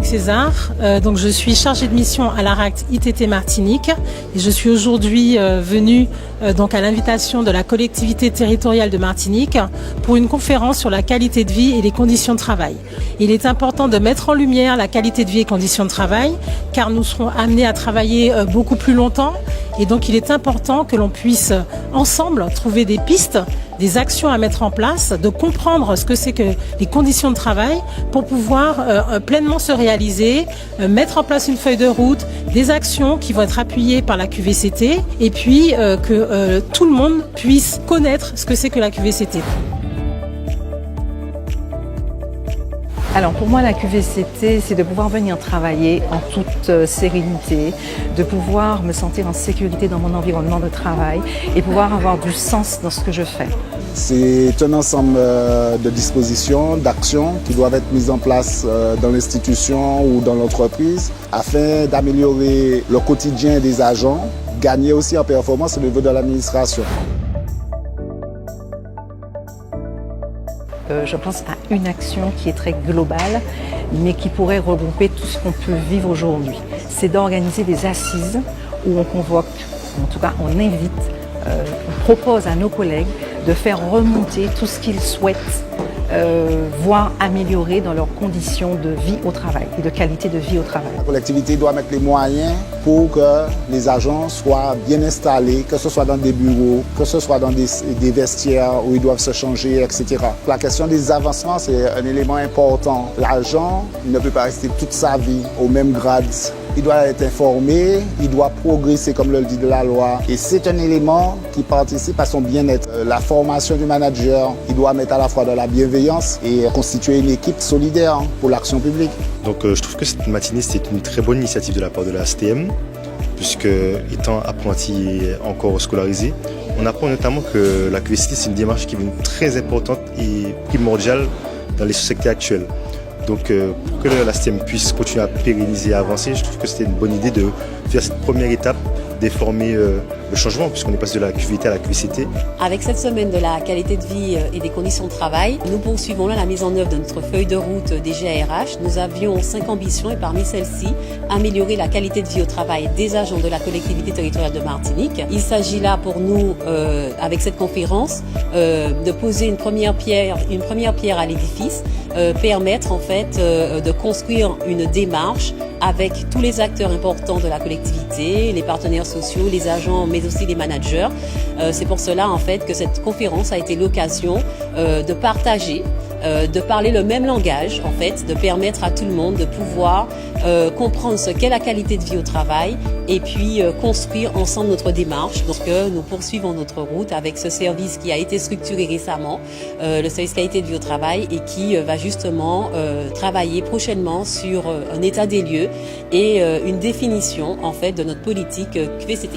César, donc je suis chargée de mission à l'ARACT ITT Martinique et je suis aujourd'hui venue donc à l'invitation de la collectivité territoriale de Martinique pour une conférence sur la qualité de vie et les conditions de travail. Il est important de mettre en lumière la qualité de vie et conditions de travail car nous serons amenés à travailler beaucoup plus longtemps et donc il est important que l'on puisse ensemble trouver des pistes, des actions à mettre en place, de comprendre ce que c'est que les conditions de travail pour pouvoir pleinement se réaliser, mettre en place une feuille de route, des actions qui vont être appuyées par la QVCT et puis que tout le monde puisse connaître ce que c'est que la QVCT. Alors pour moi la QVCT c'est de pouvoir venir travailler en toute sérénité, de pouvoir me sentir en sécurité dans mon environnement de travail et pouvoir avoir du sens dans ce que je fais. C'est un ensemble de dispositions, d'actions qui doivent être mises en place dans l'institution ou dans l'entreprise afin d'améliorer le quotidien des agents, gagner aussi en performance au niveau de l'administration. Je pense à une action qui est très globale, mais qui pourrait regrouper tout ce qu'on peut vivre aujourd'hui. C'est d'organiser des assises où on convoque, en tout cas on invite, on propose à nos collègues de faire remonter tout ce qu'ils souhaitent voir améliorer dans leurs conditions de vie au travail et de qualité de vie au travail. La collectivité doit mettre les moyens pour que les agents soient bien installés, que ce soit dans des bureaux, que ce soit dans des vestiaires où ils doivent se changer, etc. La question des avancements, c'est un élément important. L'agent ne peut pas rester toute sa vie au même grade. Il doit être informé, il doit progresser comme le dit la loi. Et c'est un élément qui participe à son bien-être. La formation du manager, il doit mettre à la fois de la bienveillance et constituer une équipe solidaire pour l'action publique. Donc je trouve que cette matinée, c'est une très bonne initiative de la part de la STM, puisque étant apprenti et encore scolarisé, on apprend notamment que la QVCT, c'est une démarche qui est très importante et primordiale dans les sociétés actuelles. Donc pour que la STM puisse continuer à pérenniser et avancer, je trouve que c'était une bonne idée de faire cette première étape, d'informer le changement, puisqu'on est passé de la QVT à la QVCT. Avec cette semaine de la qualité de vie et des conditions de travail, nous poursuivons là la mise en œuvre de notre feuille de route des GARH. Nous avions 5 ambitions et parmi celles-ci, améliorer la qualité de vie au travail des agents de la collectivité territoriale de Martinique. Il s'agit là pour nous, avec cette conférence, de poser une première pierre à l'édifice, permettre en fait de construire une démarche avec tous les acteurs importants de la collectivité, les partenaires sociaux, les agents, mais aussi les managers. C'est pour cela en fait que cette conférence a été l'occasion de partager, de parler le même langage en fait, de permettre à tout le monde de pouvoir comprendre ce qu'est la qualité de vie au travail et puis construire ensemble notre démarche. Donc nous poursuivons notre route avec ce service qui a été structuré récemment, le service qualité de vie au travail et qui va justement travailler prochainement sur un état des lieux et une définition en fait de notre politique QVCT.